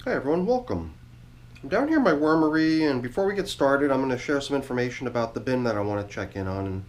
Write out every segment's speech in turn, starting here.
Hi everyone, welcome. I'm down here in my wormery, and before we get started I'm going to share some information about the bin that I want to check in on, and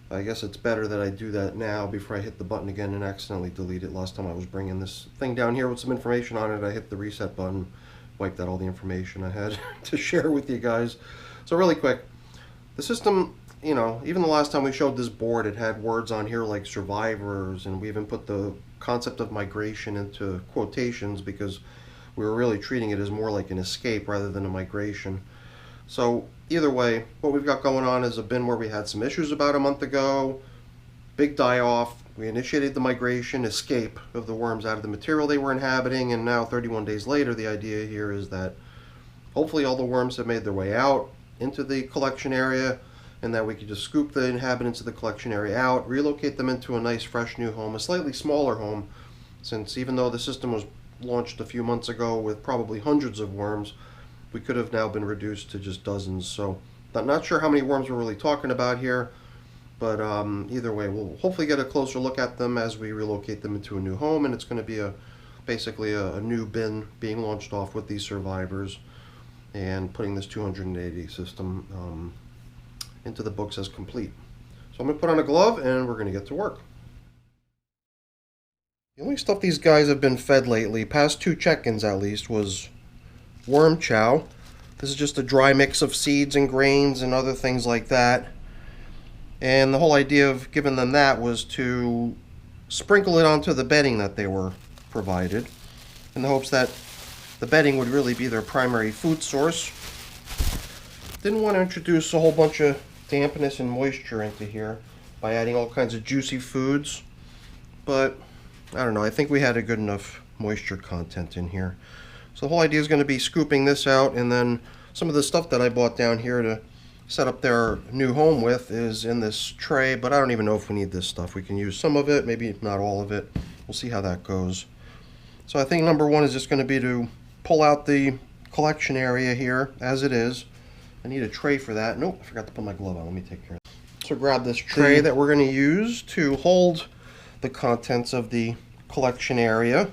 I guess it's better that I do that now before I hit the button again and accidentally delete it. Last time I was bringing this thing down here with some information on it, I hit the reset button, wiped out all the information I had to share with you guys. So really quick, the system, even the last time we showed this board, it had words on here like survivors, and we even put the concept of migration into quotations because we were really treating it as more like an escape rather than a migration. So either way, what we've got going on is a bin where we had some issues about a month ago, big die-off, we initiated the migration, escape of the worms out of the material they were inhabiting, and now 31 days later the idea here is that hopefully all the worms have made their way out into the collection area, and that we could just scoop the inhabitants of the collection area out, relocate them into a nice fresh new home, a slightly smaller home, since even though the system was launched a few months ago with probably hundreds of worms, we could have now been reduced to just dozens. So I'm not sure how many worms we're really talking about here, but either way, we'll hopefully get a closer look at them as we relocate them into a new home, and it's going to be basically a new bin being launched off with these survivors and putting this 280 system into the books as complete. So I'm going to put on a glove and we're going to get to work. The only stuff these guys have been fed lately, past two check-ins at least, was worm chow. This is just a dry mix of seeds and grains and other things like that. And the whole idea of giving them that was to sprinkle it onto the bedding that they were provided, in the hopes that the bedding would really be their primary food source. Didn't want to introduce a whole bunch of dampness and moisture into here by adding all kinds of juicy foods, but I don't know, I think we had a good enough moisture content in here. So the whole idea is going to be scooping this out, and then some of the stuff that I bought down here to set up their new home with is in this tray, but I don't even know if we need this stuff. We can use some of it, maybe not all of it. We'll see how that goes. So I think number one is just going to be to pull out the collection area here as it is. I need a tray for that. Nope, I forgot to put my glove on. Let me take care of it. So grab this tray that we're going to use to hold the contents of the collection area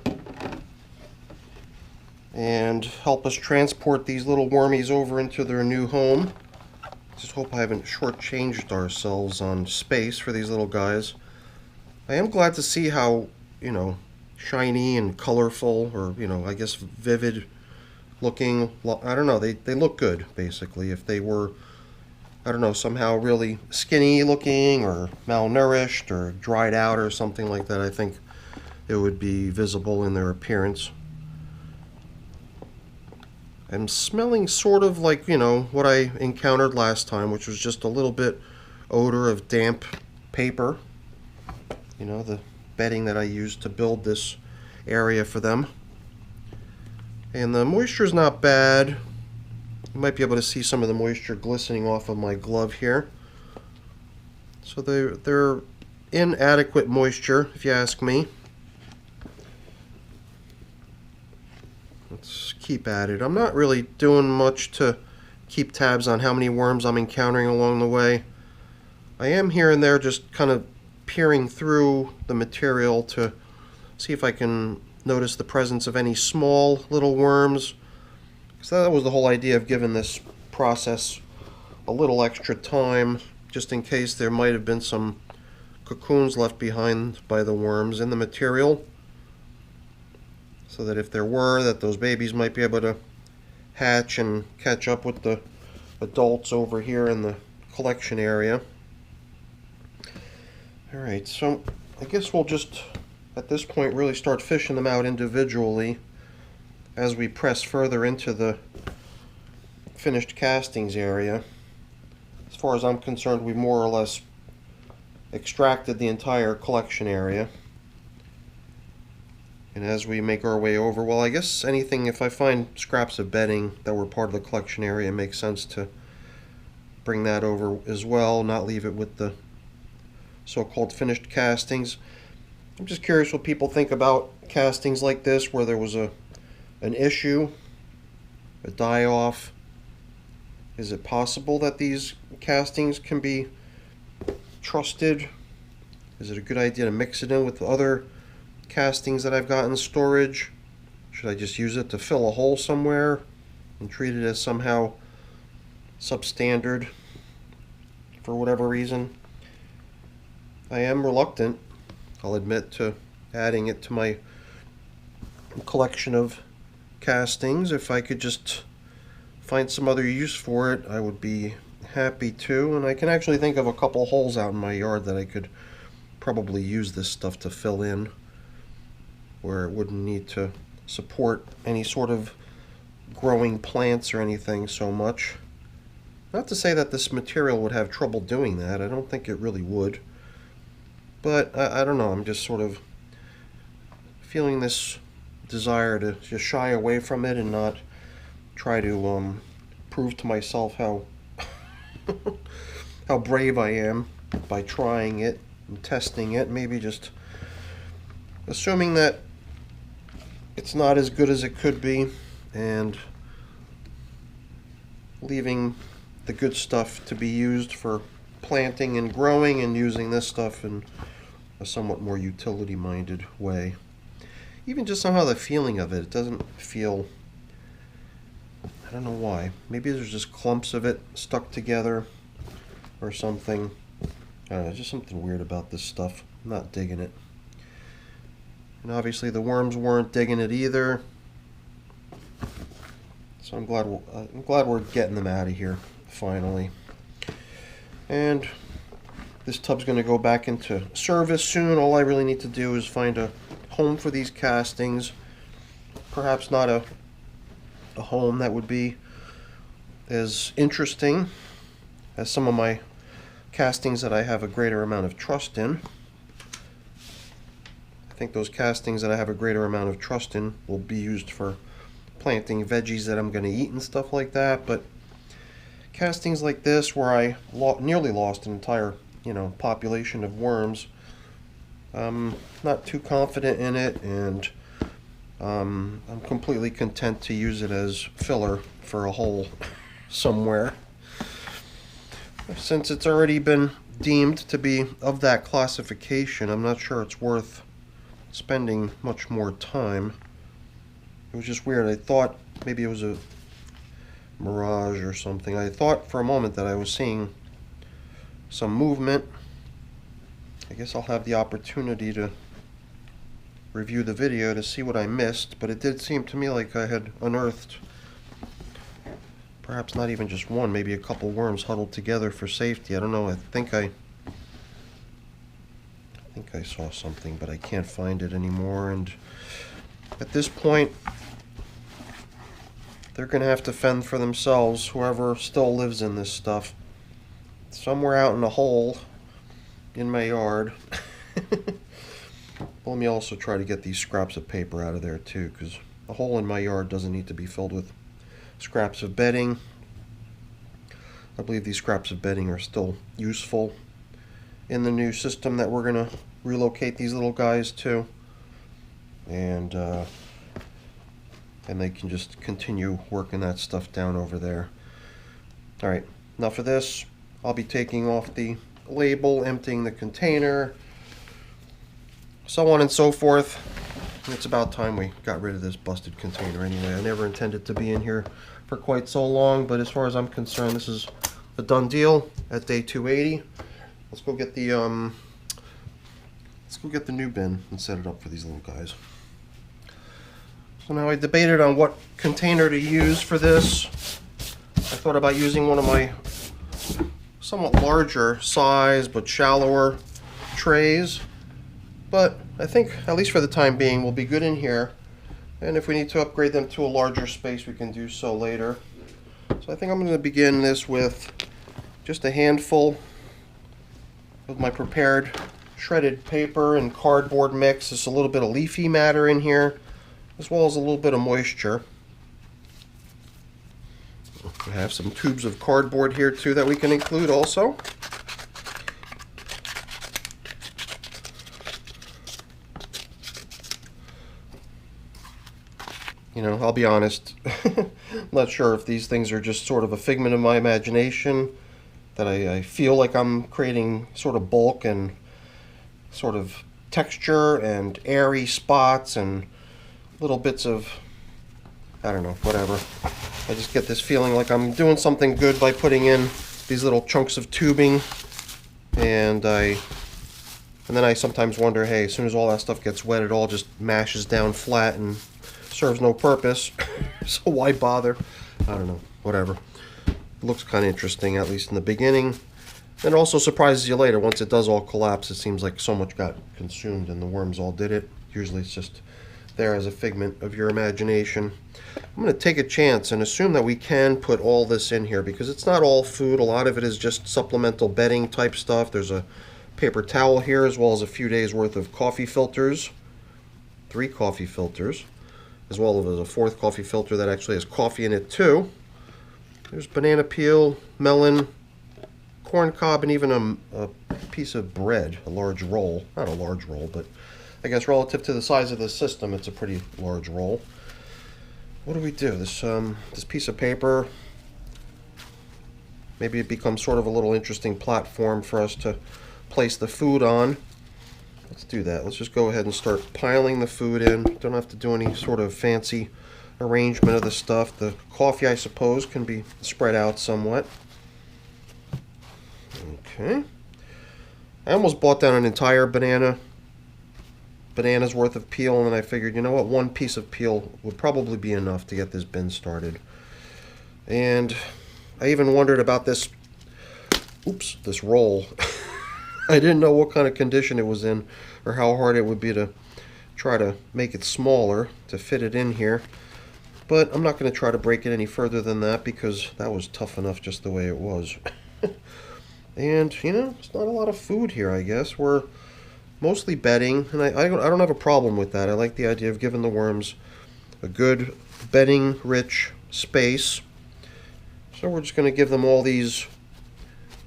and help us transport these little wormies over into their new home. Just hope I haven't shortchanged ourselves on space for these little guys. I am glad to see how, shiny and colorful, or, I guess vivid looking. I don't know, they look good, basically. If they were, I don't know, somehow really skinny looking or malnourished or dried out or something like that, I think it would be visible in their appearance. I'm smelling sort of like, what I encountered last time, which was just a little bit odor of damp paper. The bedding that I used to build this area for them. And the moisture's not bad. You might be able to see some of the moisture glistening off of my glove here. So they're inadequate moisture, if you ask me. Let's keep at it. I'm not really doing much to keep tabs on how many worms I'm encountering along the way. I am here and there just kind of peering through the material to see if I can notice the presence of any small little worms. So that was the whole idea of giving this process a little extra time, just in case there might have been some cocoons left behind by the worms in the material, so that if there were, that those babies might be able to hatch and catch up with the adults over here in the collection area. Alright, so I guess we'll just, at this point, really start fishing them out individually as we press further into the finished castings area. As far as I'm concerned, we've more or less extracted the entire collection area. And as we make our way over, well, I guess anything, if I find scraps of bedding that were part of the collection area, it makes sense to bring that over as well, not leave it with the so-called finished castings. I'm just curious what people think about castings like this, where there was an issue, a die-off. Is it possible that these castings can be trusted? Is it a good idea to mix it in with other castings that I've got in storage? Should I just use it to fill a hole somewhere and treat it as somehow substandard for whatever reason? I am reluctant, I'll admit, to adding it to my collection of castings. If I could just find some other use for it, I would be happy to. And I can actually think of a couple holes out in my yard that I could probably use this stuff to fill in, where it wouldn't need to support any sort of growing plants or anything so much. Not to say that this material would have trouble doing that. I don't think it really would. But I don't know, I'm just sort of feeling this desire to just shy away from it and not try to prove to myself how how brave I am by trying it and testing it. Maybe just assuming that it's not as good as it could be and leaving the good stuff to be used for planting and growing, and using this stuff in a somewhat more utility-minded way. Even just somehow the feeling of it doesn't feel, I don't know why. Maybe there's just clumps of it stuck together or something. I don't know, just something weird about this stuff. I'm not digging it. And obviously the worms weren't digging it either. So I'm glad we're getting them out of here finally. And this tub's going to go back into service soon. All I really need to do is find a home for these castings. Perhaps not a home that would be as interesting as some of my castings that I have a greater amount of trust in. I think those castings that I have a greater amount of trust in will be used for planting veggies that I'm going to eat and stuff like that. But castings like this, where I nearly lost an entire, population of worms, I'm not too confident in it, and I'm completely content to use it as filler for a hole somewhere. Since it's already been deemed to be of that classification, I'm not sure it's worth spending much more time. It was just weird. I thought maybe it was a mirage or something. I thought for a moment that I was seeing some movement. I guess I'll have the opportunity to review the video to see what I missed, but it did seem to me like I had unearthed perhaps not even just one, maybe a couple worms huddled together for safety. I don't know. I think I saw something, but I can't find it anymore. And at this point, they're going to have to fend for themselves, whoever still lives in this stuff. Somewhere out in a hole in my yard. Let me also try to get these scraps of paper out of there too, because a hole in my yard doesn't need to be filled with scraps of bedding. I believe these scraps of bedding are still useful in the new system that we're going to relocate these little guys to. And they can just continue working that stuff down over there. Alright, enough of this. I'll be taking off the label, emptying the container, so on and so forth. It's about time we got rid of this busted container anyway. I never intended to be in here for quite so long, but as far as I'm concerned, this is a done deal at day 280. Let's go get the new bin and set it up for these little guys. So now I debated on what container to use for this. I thought about using one of my somewhat larger size but shallower trays, but I think, at least for the time being, we'll be good in here, and if we need to upgrade them to a larger space, we can do so later. So I think I'm going to begin this with just a handful of my prepared shredded paper and cardboard mix. There's a little bit of leafy matter in here, as well as a little bit of moisture. I have some tubes of cardboard here too that we can include also. I'll be honest, I'm not sure if these things are just sort of a figment of my imagination, that I feel like I'm creating sort of bulk and sort of texture and airy spots and little bits of I don't know, whatever. I just get this feeling like I'm doing something good by putting in these little chunks of tubing, and then I sometimes wonder, hey, as soon as all that stuff gets wet, it all just mashes down flat and serves no purpose. So why bother? I don't know, whatever. It looks kind of interesting, at least in the beginning. Then it also surprises you later. Once it does all collapse, it seems like so much got consumed and the worms all did it. Usually it's just there as a figment of your imagination. I'm going to take a chance and assume that we can put all this in here because it's not all food. A lot of it is just supplemental bedding type stuff. There's a paper towel here, as well as a few days worth of coffee filters. 3 coffee filters, as well as a 4th coffee filter that actually has coffee in it too. There's banana peel, melon, corn cob, and even a piece of bread, a large roll. Not a large roll, but I guess relative to the size of the system, it's a pretty large roll. What do we do? This piece of paper, maybe it becomes sort of a little interesting platform for us to place the food on. Let's do that. Let's just go ahead and start piling the food in. Don't have to do any sort of fancy arrangement of the stuff. The coffee, I suppose, can be spread out somewhat. Okay. I almost bought down an entire banana's worth of peel, and then I figured, you know what, 1 piece of peel would probably be enough to get this bin started. And I even wondered about this roll. I didn't know what kind of condition it was in or how hard it would be to try to make it smaller to fit it in here. But I'm not going to try to break it any further than that because that was tough enough just the way it was. And, you know, it's not a lot of food here, I guess. We're mostly bedding, and I don't have a problem with that. I like the idea of giving the worms a good bedding-rich space. So we're just going to give them all these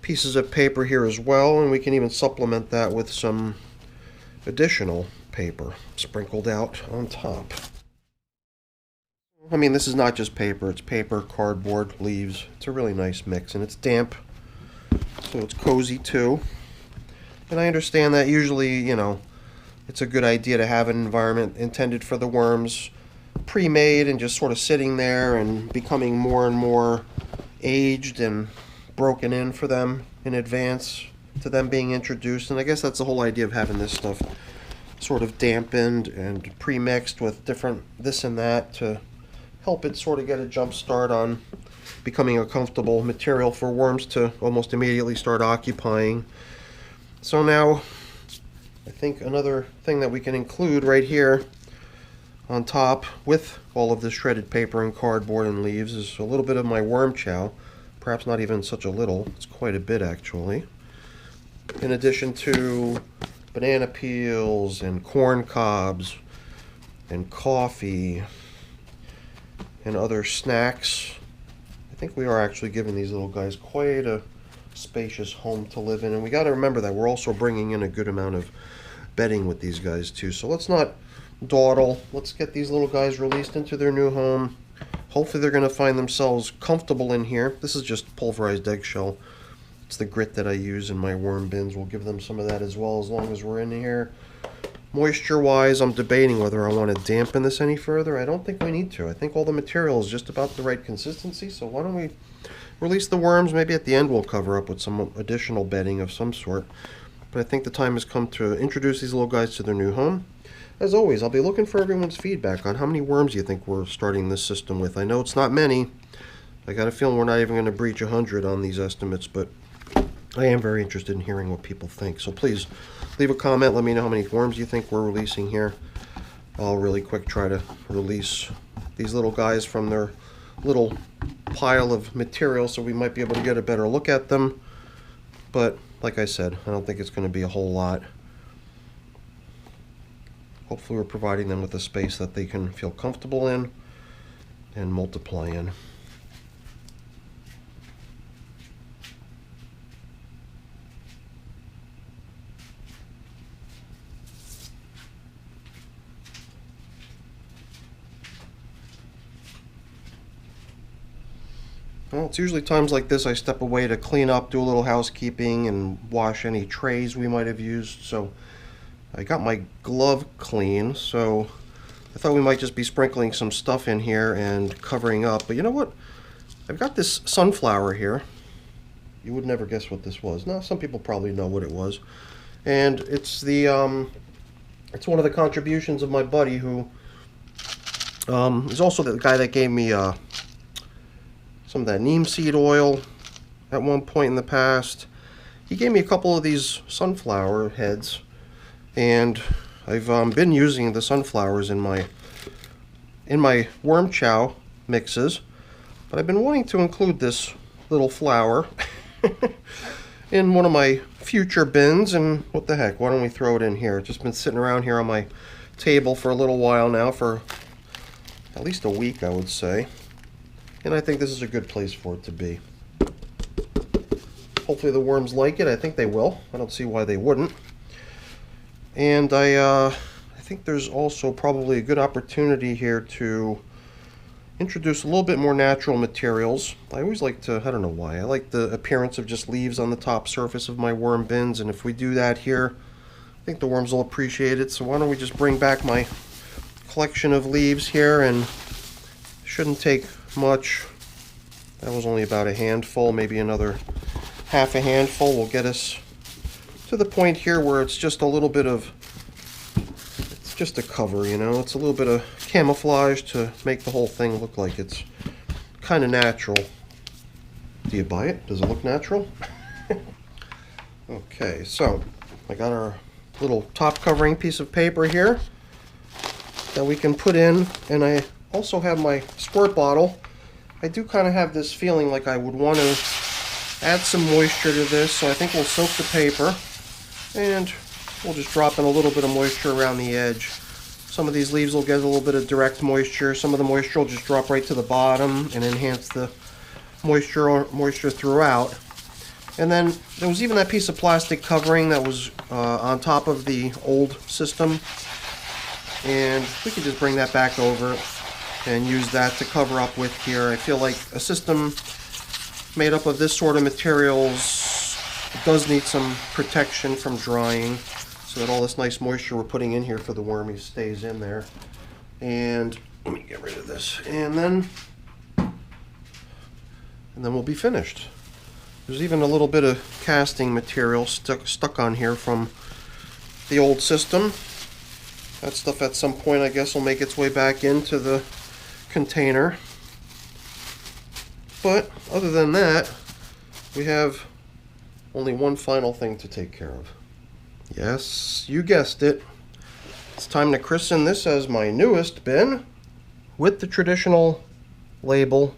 pieces of paper here as well, and we can even supplement that with some additional paper sprinkled out on top. I mean, this is not just paper, it's paper, cardboard, leaves. It's a really nice mix, and it's damp, so it's cozy too. And I understand that usually, you know, it's a good idea to have an environment intended for the worms pre-made and just sort of sitting there and becoming more and more aged and broken in for them in advance to them being introduced. And I guess that's the whole idea of having this stuff sort of dampened and pre-mixed with different this and that to help it sort of get a jump start on becoming a comfortable material for worms to almost immediately start occupying. So now I think another thing that we can include right here on top with all of this shredded paper and cardboard and leaves is a little bit of my worm chow. Perhaps not even such a little, it's quite a bit actually. In addition to banana peels and corn cobs and coffee and other snacks. I think we are actually giving these little guys quite a spacious home to live in, and we got to remember that we're also bringing in a good amount of bedding with these guys too. So let's not dawdle. Let's get these little guys released into their new home. Hopefully they're going to find themselves comfortable in here. This is just pulverized eggshell. It's the grit that I use in my worm bins. We'll give them some of that as well as long as we're in here. Moisture wise, I'm debating whether I want to dampen this any further. I don't think we need to. I think all the material is just about the right consistency, so why don't we release the worms. Maybe at the end we'll cover up with some additional bedding of some sort. But I think the time has come to introduce these little guys to their new home. As always, I'll be looking for everyone's feedback on how many worms you think we're starting this system with. I know it's not many. I got a feeling we're not even going to breach 100 on these estimates, but I am very interested in hearing what people think. So please leave a comment. Let me know how many worms you think we're releasing here. I'll really quick try to release these little guys from their little pile of material so we might be able to get a better look at them. But like I said, I don't think it's going to be a whole lot. Hopefully we're providing them with a space that they can feel comfortable in and multiply in. Well, it's usually times like this I step away to clean up, do a little housekeeping, and wash any trays we might have used. So I got my glove clean, so I thought we might just be sprinkling some stuff in here and covering up, but you know what? I've got this sunflower here. You would never guess what this was. Now, some people probably know what it was. And it's the it's one of the contributions of my buddy who is also the guy that gave me some of that neem seed oil at one point in the past. He gave me a couple of these sunflower heads, and I've been using the sunflowers in my worm chow mixes, but I've been wanting to include this little flower in one of my future bins, and what the heck, why don't we throw it in here? It's just been sitting around here on my table for a little while now, for at least a week, I would say, and I think this is a good place for it to be. Hopefully the worms like it. I think they will. I don't see why they wouldn't. And I think there's also probably a good opportunity here to introduce a little bit more natural materials. I always like to, I don't know why, I like the appearance of just leaves on the top surface of my worm bins, and if we do that here, I think the worms will appreciate it. So why don't we just bring back my collection of leaves here, and shouldn't take much. That was only about a handful, maybe another half a handful will get us to the point here where it's just a little bit of, it's just a cover, you know, it's a little bit of camouflage to make the whole thing look like it's kind of natural. Do you buy it? Does it look natural? Okay, so I got our little top covering piece of paper here that we can put in, and I also have my squirt bottle. I do kind of have this feeling like I would want to add some moisture to this, so I think we'll soak the paper and we'll just drop in a little bit of moisture around the edge. Some of these leaves will get a little bit of direct moisture. Some of the moisture will just drop right to the bottom and enhance the moisture throughout. And then there was even that piece of plastic covering that was on top of the old system, and we could just bring that back over and use that to cover up with here. I feel like a system made up of this sort of materials does need some protection from drying, so that all this nice moisture we're putting in here for the wormies stays in there. And let me get rid of this, and then we'll be finished. There's even a little bit of casting material stuck on here from the old system. That stuff at some point, I guess, will make its way back into the container. But other than that, we have only one final thing to take care of. Yes, you guessed it. It's time to christen this as my newest bin, with the traditional label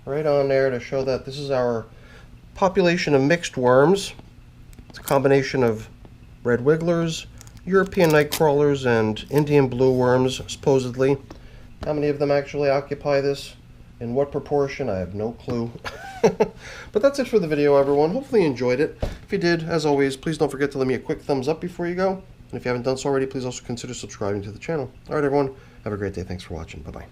right on there to show that this is our population of mixed worms. It's a combination of red wigglers, European night crawlers, and Indian blue worms, supposedly. How many of them actually occupy this? In what proportion? I have no clue. But that's it for the video, everyone. Hopefully you enjoyed it. If you did, as always, please don't forget to leave me a quick thumbs up before you go. And if you haven't done so already, please also consider subscribing to the channel. Alright, everyone. Have a great day. Thanks for watching. Bye-bye.